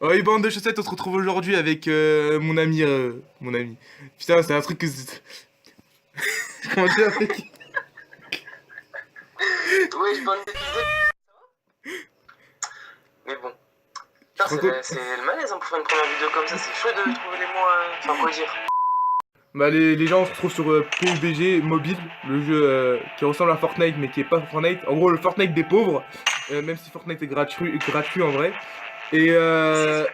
Oh, et bande de chaussettes, on se retrouve aujourd'hui avec mon ami. Mon ami. Putain, c'est un truc que. Comment dire, mec? Ouais, je bande d'épisodes. Mais bon. Tu Putain, te rends compte? c'est le malaise hein, pour faire une première vidéo comme ça. C'est chaud de trouver les mots sans quoi dire. Bah, les gens se retrouvent sur PUBG Mobile, le jeu qui ressemble à Fortnite mais qui est pas Fortnite. En gros, le Fortnite des pauvres, même si Fortnite est gratuit en vrai. Et C'est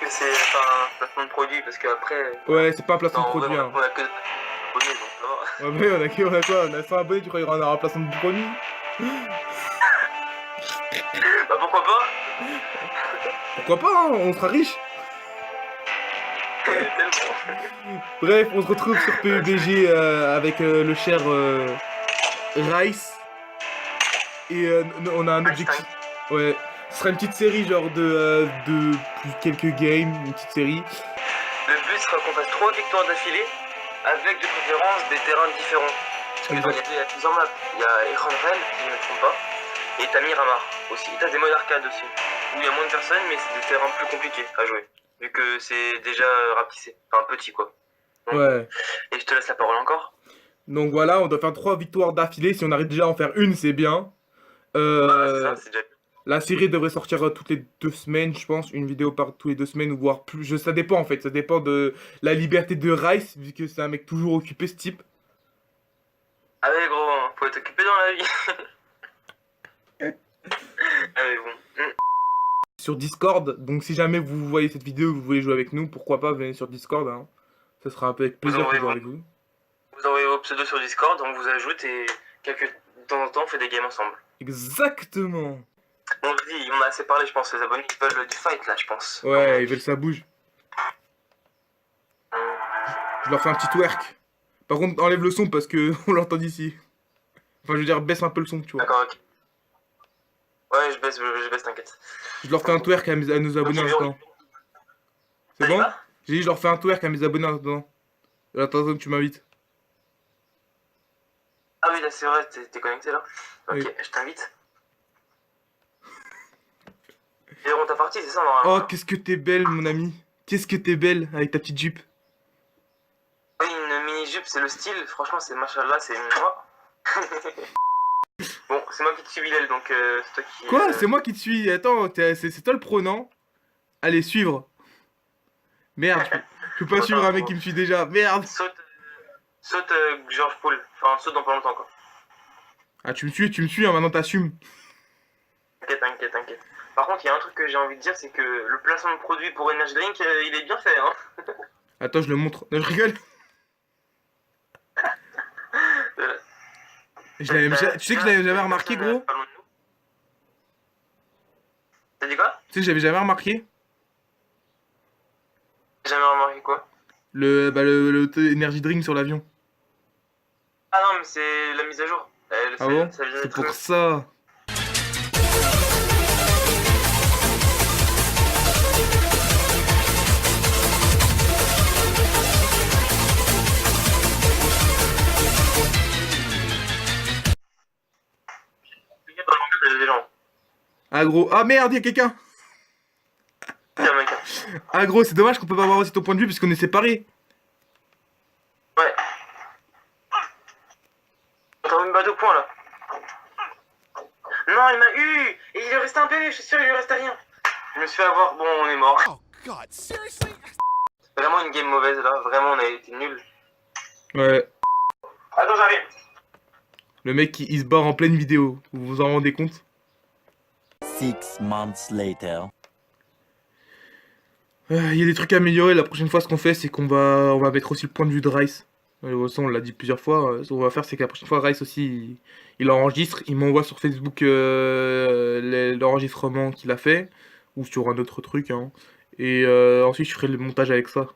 mais c'est enfin, un placement de produit parce qu'après. ouais, c'est pas un placement Non, de en vrai, produit, hein. on a que abonnés donc ça va. Ouais, mais on a quoi? On a 100 abonnés, tu crois qu'il y aura un placement de produit? Bah pourquoi pas. Pourquoi pas, hein, on sera riche. Tellement. Bref, on se retrouve sur PUBG avec le cher Rice. Et on a un objectif. Ouais, ce sera une petite série genre de quelques games, une petite série. Le but sera qu'on fasse 3 victoires d'affilée avec de préférence des terrains différents. Parce que genre, il y a plusieurs maps. Il y a Eranvel, si je ne me trompe pas, et t'as Miramar aussi. T'as des modes arcade aussi, où il y a moins de personnes, mais c'est des terrains plus compliqués à jouer. Vu que c'est déjà rapissé, enfin petit quoi. Donc, Ouais. et je te laisse la parole encore. Donc voilà, on doit faire 3 victoires d'affilée. Si on arrive déjà à en faire une, c'est bien. Bah c'est ça, Euh, c'est déjà. la série devrait sortir toutes les 2 semaines, je pense. Une vidéo par tous les 2 semaines, ou voire plus. Ça dépend en fait. Ça dépend de la liberté de Rice, vu que c'est un mec toujours occupé, ce type. Ah ouais gros, hein, faut être occupé dans la vie. Ah mais bon. Sur Discord. Donc si jamais vous voyez cette vidéo, vous voulez jouer avec nous, pourquoi pas, venez sur Discord, hein. Ça sera un peu avec Vous plaisir de envoyez jouer vos, avec vous. vous envoyez vos pseudos sur Discord, on vous ajoute et de temps en temps on fait des games ensemble. Exactement. On se dit, on a assez parlé je pense, les abonnés ils veulent du fight là je pense. Ouais, ils veulent ça bouge. Je leur fais un petit twerk. Par contre, enlève le son parce que on l'entend d'ici. Enfin, je veux dire, baisse un peu le son, tu vois. D'accord, ok. Ouais, je baisse, t'inquiète. Je leur fais un twerk à nos abonnés en Continue. attendant. C'est T'as dit bon? quoi? J'ai dit, je leur fais un twerk à mes abonnés en attendant. En attendant que tu m'invites. Ah oui, là c'est vrai, t'es connecté là. Ok, Oui. je t'invite. Et on t'a parti, c'est ça Oh, normalement. qu'est-ce que t'es belle, mon ami. Qu'est-ce que t'es belle avec ta petite jupe. Oui, une mini-jupe, c'est le style, franchement c'est machallah, c'est moi. Bon, c'est moi qui te suis Bilal, donc c'est toi qui... Quoi? C'est moi qui te suis. Attends, c'est toi le pro, non? Allez, suivre. Merde, je peux pas suivre un mec qui me suit déjà. Merde. Saute George Pool, enfin saute dans pas longtemps quoi. Ah, tu me suis, hein, maintenant t'assumes. T'inquiète. Par contre, il y a un truc que j'ai envie de dire, c'est que le placement de produit pour Energy Drink, il est bien fait, hein. Attends, je le montre. Non, je rigole. Tu sais que je l'avais jamais remarqué, gros? T'as dit quoi? Tu sais que j'avais jamais remarqué? J'ai jamais remarqué quoi? Le energy drink sur l'avion. Ah non, mais c'est la mise à jour. Ah bon? Ça vient C'est d'être pour mis. ça. Des gens. Ah gros. Ah merde, y'a quelqu'un. Tiens, mec. Ah gros, c'est dommage qu'on peut pas avoir aussi ton point de vue puisqu'on est séparés. Ouais. T'as une batte au point là. Non, il m'a eu. Et il lui restait un PV, je suis sûr, il lui restait rien. Je me suis fait avoir, bon, on est mort. Oh God, seriously? C'est vraiment une game mauvaise là, vraiment on a été nuls. Ouais. Attends, j'arrive. Le mec il se barre en pleine vidéo. Vous vous en rendez compte? 6 months later. Il y a des trucs à améliorer. La prochaine fois, ce qu'on fait, c'est on va mettre aussi le point de vue de Rice. Ça, on l'a dit plusieurs fois. Ce qu'on va faire, c'est que la prochaine fois, Rice aussi, il enregistre. Il m'envoie sur Facebook l'enregistrement qu'il a fait. Ou sur un autre truc, hein. Et ensuite, je ferai le montage avec ça.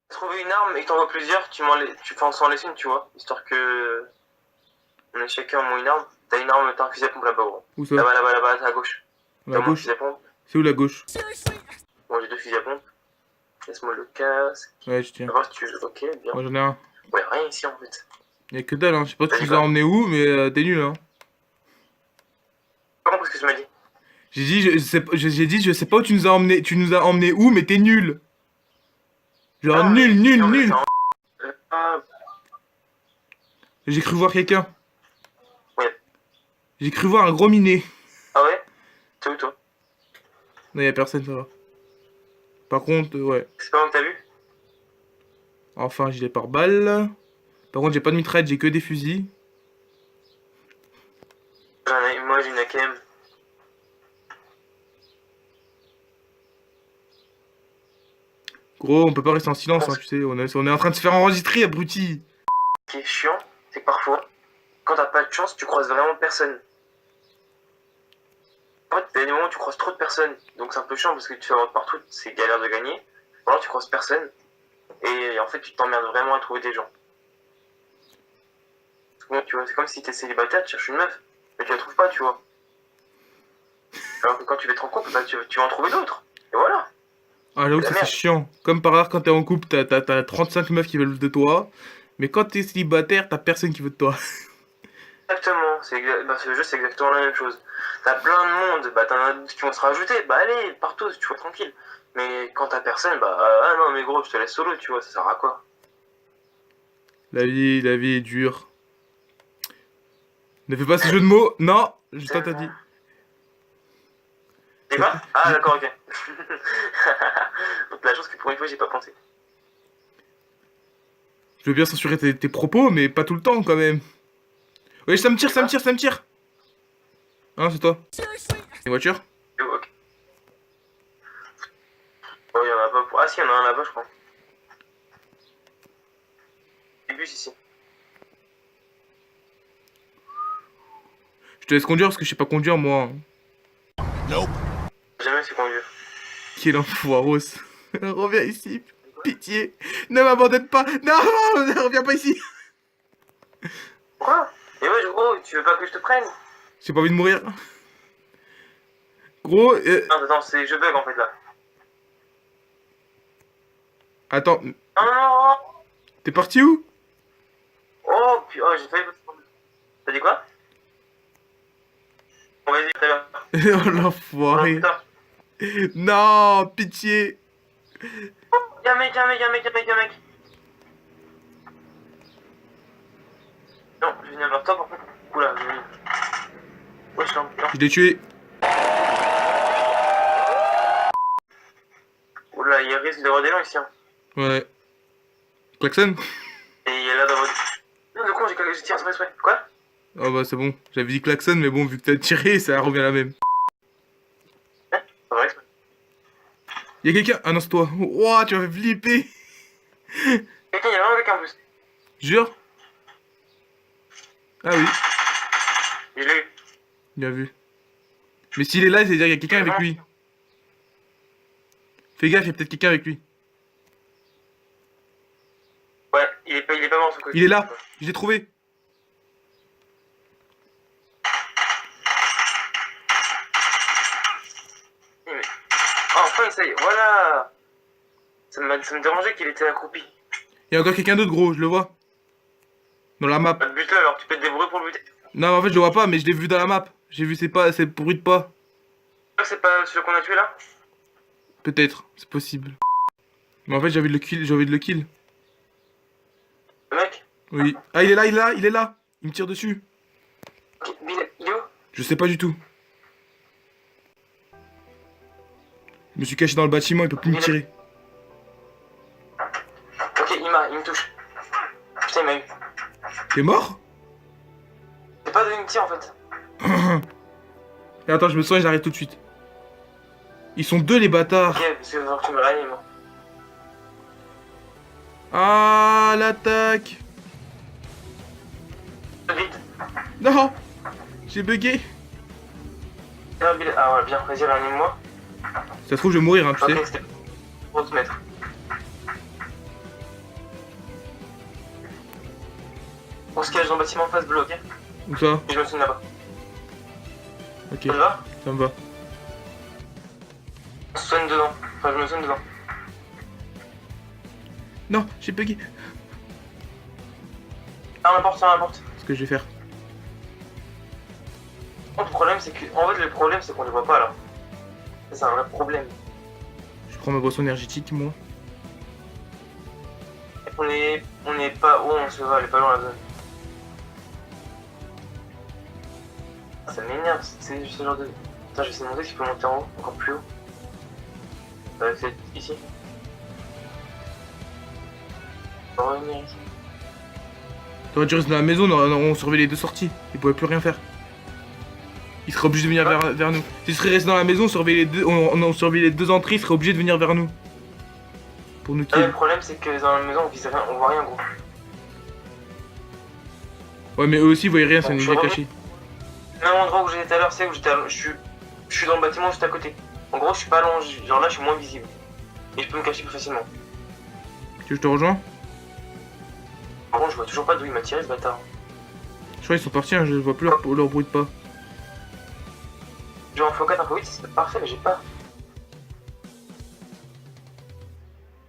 Trouver une arme et que t'en vois plusieurs, tu fais en s'en laisser une, tu vois. Histoire que. On ait chacun au moins une arme. T'as une arme, t'as un fusil à pompe là-bas, gros. Où ça? Là-bas, t'as à gauche. La T'as un gauche? fusil à pompe. C'est où la gauche? Seriously? Bon, j'ai deux fusil à pompe. Laisse-moi le casque. Ouais, je tiens. On va voir si tu veux. Ok, bien. Moi, j'en ai un. Ouais, rien ici en fait. Y'a que dalle, hein. Je sais pas si tu Vas-y, nous as quoi. emmené où, mais t'es nul, hein. Pas compris ce que tu m'as dit. J'ai dit, je sais pas où tu nous as emmené. Tu nous as emmené où, mais t'es nul. Genre, Ah, nul, nul, non, mais nul. Ah, J'ai cru voir quelqu'un. ouais. J'ai cru voir un gros minet. Ah ouais? C'est où toi? Non, y'a personne, ça va. Par contre, ouais. C'est pas moi que t'as vu? Enfin, gilet pare-balles. Par contre, j'ai pas de mitraille, j'ai que des fusils. Moi j'ai une AKM. Gros, on peut pas rester en silence, hein, tu sais. On est en train de se faire enregistrer, abruti. Ce qui est chiant, c'est que parfois, quand t'as pas de chance, tu croises vraiment personne. En fait, t'as des moments où tu croises trop de personnes. Donc c'est un peu chiant parce que tu fais avoir partout, c'est galère de gagner. Ou alors tu croises personne. Et en fait, tu t'emmerdes vraiment à trouver des gens. Bon, tu vois, c'est comme si t'es célibataire, tu cherches une meuf. Mais tu la trouves pas, tu vois. Alors que quand tu vas être en couple, bah, tu vas en trouver d'autres. Et voilà. Ah, j'avoue, La ça c'est merde. chiant. Comme par hasard, quand t'es en couple, t'as 35 meufs qui veulent de toi. Mais quand t'es célibataire, t'as personne qui veut de toi. Exactement. Bah, ce jeu, c'est exactement la même chose. T'as plein de monde, bah t'en as d'autres qui vont se rajouter. Bah allez, partout, tu vois, tranquille. Mais quand t'as personne, bah ah non, mais gros, je te laisse solo, tu vois, ça sert à quoi? La vie est dure. Ne fais pas ce jeu de mots. Non, je t'interdis. C'est quoi? Ah d'accord, ok. Donc la chance que pour une fois, j'ai pas pensé. Je veux bien censurer tes propos, mais pas tout le temps quand même. Ouais, ça me tire, ça me tire, ça me tire. Hein, c'est toi. Une voiture? Ok. Oh, il y en a pas pour... Ah si, il y en a un là-bas, je crois. Les bus ici. Je te laisse conduire parce que je sais pas conduire moi. Jamais c'est conduire. Quel enfoiros. Reviens ici. Pitié. Ne m'abandonne pas. Non, reviens pas ici. Quoi? Et ouais, gros, tu veux pas que je te prenne? J'ai pas envie de mourir. Gros, Non, attends, je bug en fait là. attends, Non, non, non. t'es parti où? Oh, puis, oh, j'ai failli... T'as dit quoi? Bon, vas-y, très bien. Oh Oh, l'enfoiré. putain. Non, pitié. Y'a un mec, y'a un mec, y'a un mec, y'a un mec, y'a un mec. Non, je viens vers toi par contre. Oula, je viens. Ouais, je suis en putain. Je l'ai tué. Oula, il risque d'avoir des gens ici. Hein. Ouais. Klaxon? Et il est là dans votre. Non, de con, j'ai tiré sans exprès. Quoi? Oh bah c'est bon. J'avais dit klaxon, mais bon, vu que t'as tiré, ça revient à la même. Hein? Pas vrai exprès. Y'a quelqu'un? Ah non, c'est toi. Ouah, tu m'as fait flipper. Quelqu'un, y'a vraiment quelqu'un en plus. Jure? Ah oui, Je l'ai eu. bien vu. Mais s'il est là, c'est-à-dire qu'il y a quelqu'un avec lui. Fais gaffe, il y a peut-être quelqu'un avec lui. Ouais, il est pas mort son côté. Il est là, je l'ai trouvé. Mais... Ah, enfin, ça y est, voilà. Ça me dérangeait qu'il était accroupi. Il y a encore quelqu'un d'autre, gros, je le vois. Dans la map. Bah, bute-le alors, tu peux te débrouiller pour le buter. Non, en fait, je le vois pas, mais je l'ai vu dans la map. J'ai vu c'est bruit de pas. C'est pas celui qu'on a tué là? Peut-être, c'est possible. Mais en fait, j'ai envie de le kill. Le mec? Oui. Ah, il est là, il est là, il est là. Il me tire dessus. Ok, il est où? Je sais pas du tout. Je me suis caché dans le bâtiment, il peut plus me tirer. Ok, il me touche. Putain, il m'a eu. T'es mort? J'ai pas donné une tir en fait. Et attends, je me soigne, j'arrive tout de suite. Ils sont deux les bâtards. Ok, parce que faut que tu me réanimes. Moi. Ah, l'attaque. Vite. Non, j'ai bugué. Ah ouais, bien, vas-y, réanime-moi. Ça se trouve, je vais mourir, hein, tu Ok, sais. c'était pour te mettre. On se cache dans le bâtiment en face bleu, ok? Où ça? Et je me souviens là-bas. Ok, Ça te va? ça me va. On se soigne dedans. Enfin, je me zone dedans. Non, j'ai bugué. Ferme la porte, ferme la porte. Ce que je vais faire. Le problème, c'est que. En fait, le problème, c'est qu'on les voit pas là. Ça, c'est un vrai problème. Je prends ma boisson énergétique, moi. On est pas. Oh, on se va, elle est pas loin la zone. Ça m'énerve, c'est ce genre de. Attends, je vais essayer de monter si je peux monter en haut, encore plus haut. C'est ici. On va revenir ici. T'aurais dû rester dans la maison, on surveillait les deux sorties. Ils pouvaient plus rien faire. Ils seraient obligés de venir vers nous. S'ils seraient restés dans la maison, on surveillait les deux entrées, ils seraient obligés de venir vers nous. Pour nous kill. Le problème, c'est que dans la maison, on vise rien, on voit rien, gros. Ouais, mais eux aussi, ils voyaient rien, ça Donc, nous je est reviens. caché. Le même endroit où j'étais tout à l'heure, c'est où j'étais. Je suis dans le bâtiment juste à côté. En gros, je suis pas loin, genre là, je suis moins visible. Et je peux me cacher plus facilement. Tu veux que je te rejoins? Par contre, je vois toujours pas d'où il m'a tiré ce bâtard. Je crois qu'ils sont partis, hein, je vois plus leur bruit de pas. Genre en x4, en x8, c'est parfait, mais j'ai pas.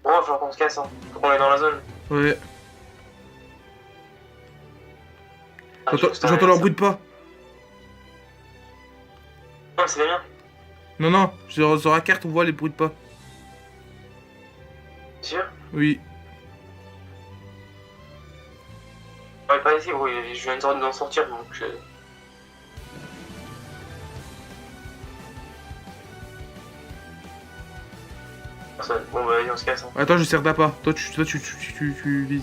Bon, il va falloir qu'on se casse, hein. Faut qu'on aille dans la zone. Ouais. Ah, J'entends leur bruit de pas. Non, mais c'est les miens. Non, non, sur la carte, on voit les bruits de pas. T'es sûr? Oui. Ouais, pas ici, gros, je viens d'en sortir, donc je. Personne. Bon, bah, vas-y, on se casse, hein. Attends, je sers d'appât. Toi, tu vises.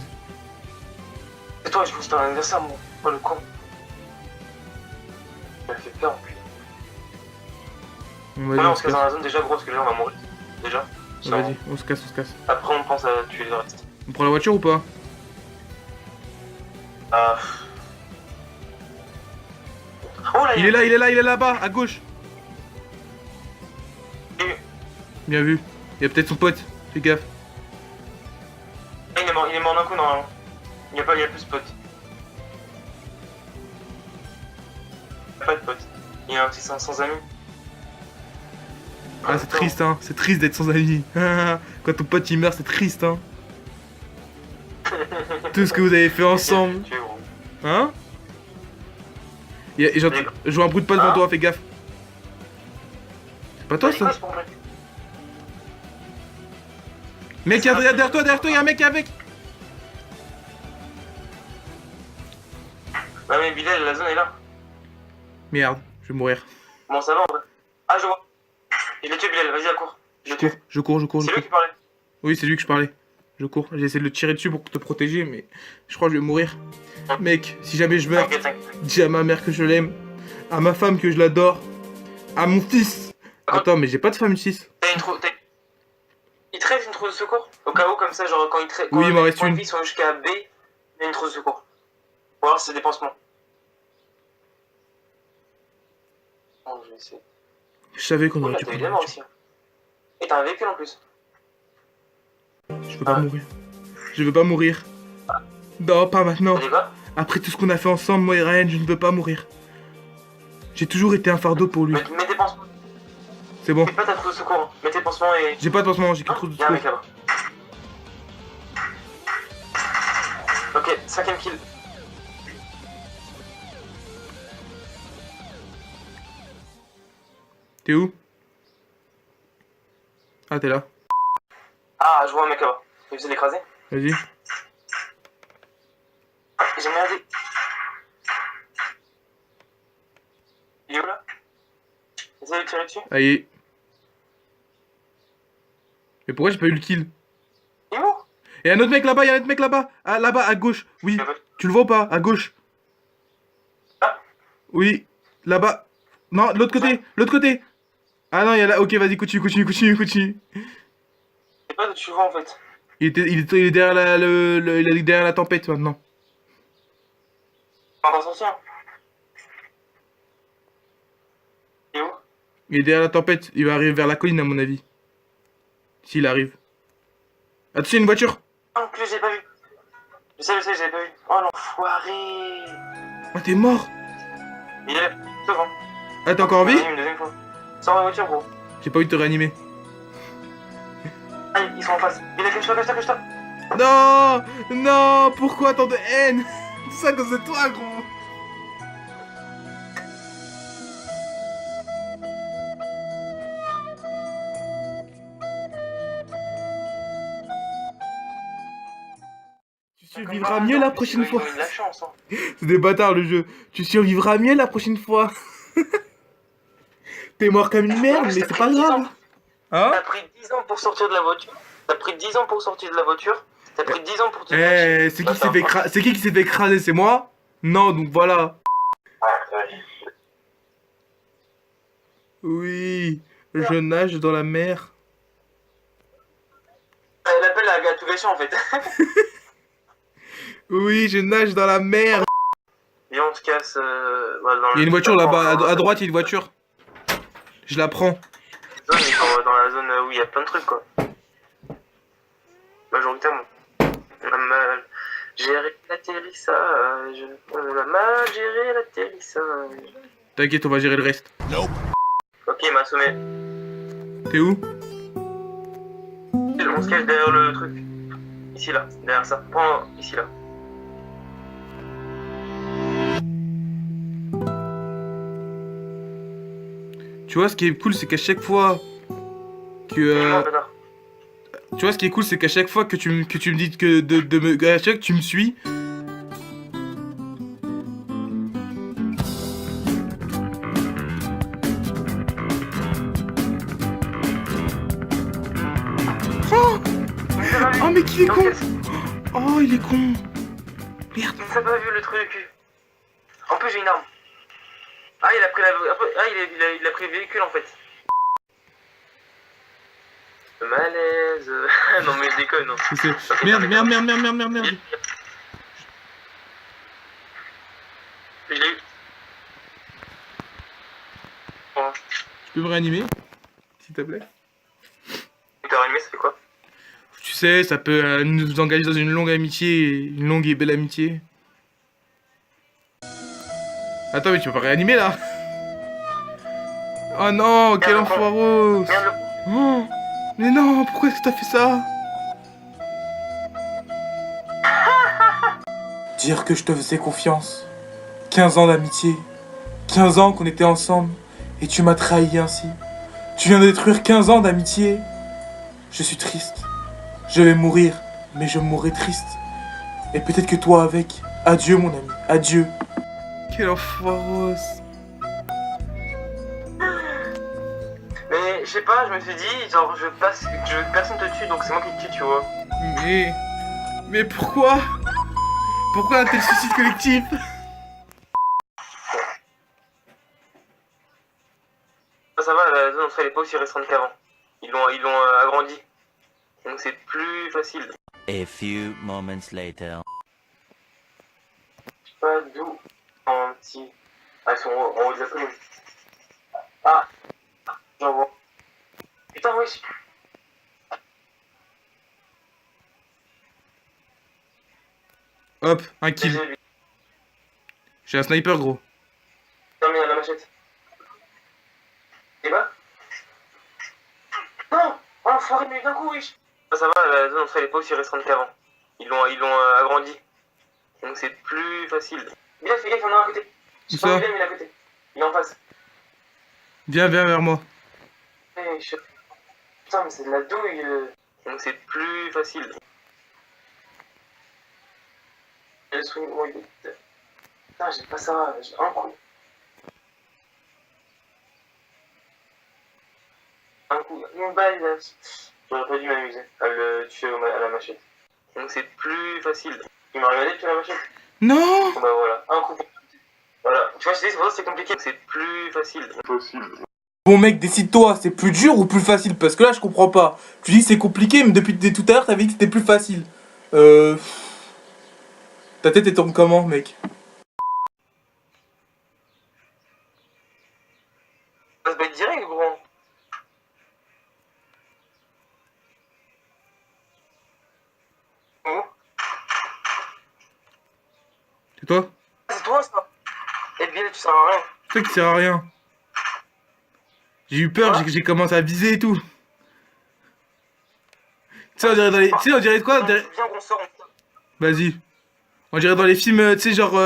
Et toi, je pense que c'était un anniversaire, moi. Oh, le con. Il m'a fait peur, en plus. Vas-y, Ouais, on on se se casse casse. dans la zone déjà, gros, parce que là, on va mourir. Déjà. Vas-y, on se casse. Après, on pense à tuer les restes. On prend la voiture ou pas? Ah. Oh là, Il est là-bas, à gauche. J'ai vu. Bien vu. Il y a peut-être son pote. Fais gaffe. Ah, il est mort d'un coup, normalement. Il y a plus de potes. Il y a pas de potes. Il est un petit sans amis. Ah, c'est triste, hein. C'est triste d'être sans amis. Quand ton pote il meurt, c'est triste, hein. Tout ce que vous avez fait ensemble. Tu es gros. Hein? Je vois un bruit de pas devant toi, fais gaffe. C'est pas toi Vas-y, quoi, ça? c'est pour moi. Mec, derrière toi, il y a un mec avec. Ouais, mais Bilal, la zone est là. Merde, je vais mourir. Bon, ça va en vrai. Ah, je vois. Je l'ai tué, Bilal, vas-y, à court. Je l'ai tué. Je cours. C'est lui qui parlait. Oui, c'est lui que je parlais. Je cours. J'ai essayé de le tirer dessus pour te protéger, mais je crois que je vais mourir. Mec, si jamais je meurs, T'inquiète. dis à ma mère que je l'aime, à ma femme que je l'adore, à mon fils. Attends, mais j'ai pas de femme fils. T'as une trousse. Il te reste une trousse de secours? Au cas où, comme ça, genre quand il te reste. Oui, il m'en reste quand les une. vies sont jusqu'à B, il y a une trousse de secours. Ou alors c'est des pansements. Bon, je vais essayer. Je savais qu'on Oh, aurait là, dû t'as eu prendre des la morts voiture. aussi. Et t'as un véhicule en plus. Je veux pas mourir. Je veux pas mourir. Non, pas maintenant. T'as dit quoi? Après tout ce qu'on a fait ensemble, moi et Ryan, je ne veux pas mourir. J'ai toujours été un fardeau pour lui. Mets tes pansements. C'est bon. Mets pas ta trousse de secours. Hein. Mets tes pansements et. J'ai pas de pansement, j'ai que Hein, trop de y'a un mec secours. là-bas. Ok, 5ème kill. T'es où? Ah, t'es là. Ah, je vois un mec là-bas. Il faisait l'écraser. Vas-y. J'ai merdé. Il est où là? Essaye de tirer dessus. Allez. Mais pourquoi j'ai pas eu le kill? Il est où? Et un autre mec là-bas, il y a un autre mec là-bas. Ah, là-bas, à gauche. Oui. Tu le vois ou pas? À gauche. Ah. Oui. Là-bas. Non, de l'autre côté. L'autre côté. Ah non, il y a là. Ok, vas-y, continue. Je sais pas d'où tu le vois en fait. Il est derrière il est derrière la tempête maintenant. On va sortir. Il est où? Il est derrière la tempête. Il va arriver vers la colline à mon avis. S'il arrive. Attention, une voiture. Oh, en plus, j'ai pas vu. Je sais, j'avais pas vu. Oh l'enfoiré. Ah, t'es mort. Il est là, devant. Ah, t'es encore en vie? Une deuxième fois. Sors la voiture, gros. J'ai pas envie de te réanimer. Allez, ils sont en face. Il a cache-toi, cache-toi, cache-toi. Non, non, pourquoi tant de haine? Tout ça à cause de toi, gros. Tu survivras mieux la prochaine fois. Ils ont eu de la chance, hein. C'est des bâtards le jeu. Tu survivras mieux la prochaine fois. T'es mort comme une merde, mais c'est pas grave. Hein? T'as pris 10 ans pour sortir de la voiture. T'as pris 10 ans pour sortir de la voiture. T'as pris 10 ans pour te Eh, c'est qui qui s'est fait écraser? C'est moi? Non, donc voilà. Oui, je nage dans la mer. Elle appelle la gars tout gâché en fait. Oui, je nage dans la mer. Viens, on se casse. Voilà, dans Il y a une voiture là-bas, à droite, il y a une voiture. Je la prends. Dans la zone où il y a plein de trucs quoi. Majoritairement. On a mal géré l'atterrissage. On a mal géré l'atterrissage. T'inquiète, on va gérer le reste. Ok, il m'a assommé. T'es où? On se cache derrière le truc. Ici là, derrière ça. Prends ici là. Tu vois, ce qui est cool, c'est qu'à chaque fois que... Tu vois, ce qui est cool, c'est qu'à chaque fois que tu me dis que à chaque fois que tu me suis... Oh, mais qu'il est con! Oh, il est con! Merde! Il n'a pas vu le truc. En plus, j'ai une arme. Ah, il a pris il a pris le véhicule en fait. Le malaise. Non, mais je déconne. Non. Okay, merde. Je l'ai eu. Bon. Tu peux me réanimer? S'il te plaît? T'as réanimé, ça fait quoi? Tu sais, ça peut nous engager dans une longue amitié, une longue et belle amitié. Attends, mais tu peux pas réanimer là? Oh non, quel enfoireux! Oh, mais non, pourquoi est-ce que t'as fait ça? Dire que je te faisais confiance. 15 ans d'amitié. 15 ans qu'on était ensemble. Et tu m'as trahi ainsi. Tu viens de détruire 15 ans d'amitié. Je suis triste. Je vais mourir, mais je mourrai triste. Et peut-être que toi avec. Adieu mon ami, adieu. Quel enfoireux. Mais je sais pas, je me suis dit, genre, je veux que personne te tue, donc c'est moi qui te tue, tu vois. Mais pourquoi? Pourquoi un tel suicide collectif? Ça va, la zone, elle est pas aussi restreinte qu'avant. Ils l'ont agrandi. Donc c'est plus facile. A few moments later. Je sais pas d'où un petit. Ah, ils sont en haut de la colline. Ah, j'en vois. Putain, oui. Hop, un kill. J'ai un sniper, gros. Non, mais il y a la machette. Et bah non. Oh, l'enfoiré, mais d'un coup, oui. Ça va, la zone, elle est pas aussi restreinte qu'avant. Ils l'ont agrandi. Donc c'est plus facile. Bien, fais gaffe, il y en a un à côté. Où ça? Il est à côté. Il est en face. Viens vers moi. Putain, mais c'est de la douille. Donc c'est plus facile. Le swing, putain, j'ai pas ça. J'ai un coup. Une balle. J'aurais pas dû m'amuser à le tuer à la machette. Donc c'est plus facile. Il m'a regardé tuer la machette. Non! Bon, bah voilà, un coup. Voilà, tu vois, je te dis, c'est pour ça que c'est compliqué. C'est plus facile. Bon mec, décide-toi, c'est plus dur ou plus facile? Parce que là, je comprends pas. Tu dis que c'est compliqué, mais depuis tout à l'heure, t'avais dit que c'était plus facile. Ta tête, elle tourne comment, mec? Ça se bat direct, gros. Oh. C'est toi? C'est toi, ça. Et bien, tu sers à rien. C'est toi qui sert à rien. J'ai eu peur, j'ai commencé à viser et tout. sais, on dirait dans les... Tu sais, on dirait de quoi? Viens qu'on sort. Vas-y. On dirait dans les films, tu sais, genre...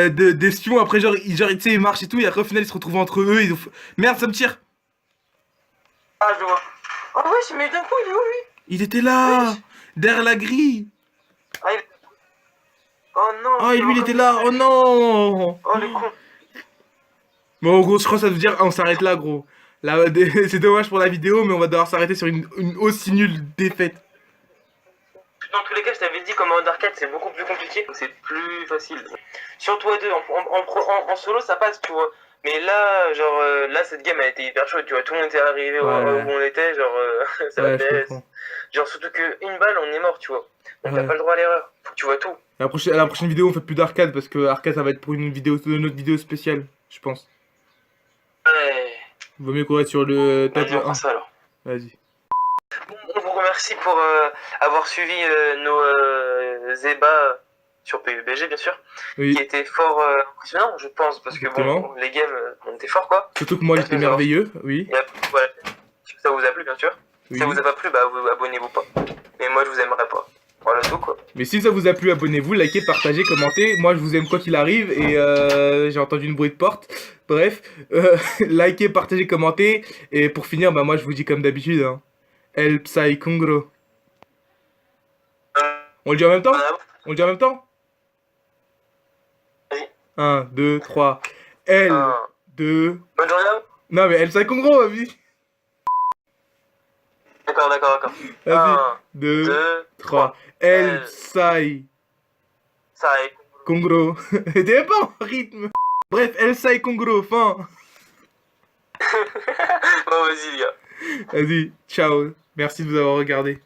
d'espions, après, genre, tu sais, ils marchent et tout, et après, au final, ils se retrouvent entre eux, ils ont... Merde, ça me tire. Ah, je vois. Oh, wesh, mais d'un coup, il est où, lui? Il était là, Wesh. derrière la grille. Ah, oh non. Oh, et lui, il était là, oh non. Oh, le con. Bon, en gros, je crois que ça veut dire, on s'arrête là, gros. Là, c'est dommage pour la vidéo, mais on va devoir s'arrêter sur une aussi nulle défaite. Dans tous les cas, je t'avais dit qu'en mode arcade, c'est beaucoup plus compliqué. Donc c'est plus facile. Surtout à deux, en solo, ça passe, tu vois. Mais là, genre, là, cette game a été hyper chaude, tu vois. Tout le monde était arrivé où on était, genre, ça Ouais, va je PS. comprends. Genre, surtout qu'une balle, on est mort, tu vois. Donc Ouais. t'as pas le droit à l'erreur. Faut que tu vois tout. À la prochaine vidéo, on fait plus d'arcade, parce que arcade, ça va être pour une autre vidéo spéciale, je pense. Ouais. Vaut mieux qu'on reste sur le top Vas-y, on 1. fera ça alors. Vas-y. Bon, on vous remercie pour avoir suivi nos ébats sur PUBG, bien sûr. Oui. Qui était fort impressionnant, je pense, parce que Exactement. bon, les games, on était forts, quoi. Surtout que moi, j'étais merveilleux, oui. Et après, voilà. Si ça vous a plu, bien sûr. Oui. Si ça vous a pas plu, bah vous abonnez-vous pas. Mais moi, je vous aimerais pas. Voilà tout, quoi. Mais si ça vous a plu, abonnez-vous, likez, partagez, commentez. Moi, je vous aime quoi qu'il arrive et j'ai entendu une bruit de porte. Bref, likez, partagez, commentez. Et pour finir, bah moi, je vous dis comme d'habitude, hein. El Psy Congro. On le dit en même temps? On le dit en même temps? Vas-y. 1, 2, 3. L, 2... Bonne journée à vous. Non mais El Psy Congro, vas-y. D'accord. Vas-y. 1, 2, 2, 3. El Psy Ça arrive. Congro. T'es pas en rythme. Bref, El Psy Congro, fin. Bon, vas-y, les gars. Vas-y, ciao. Merci de vous avoir regardé.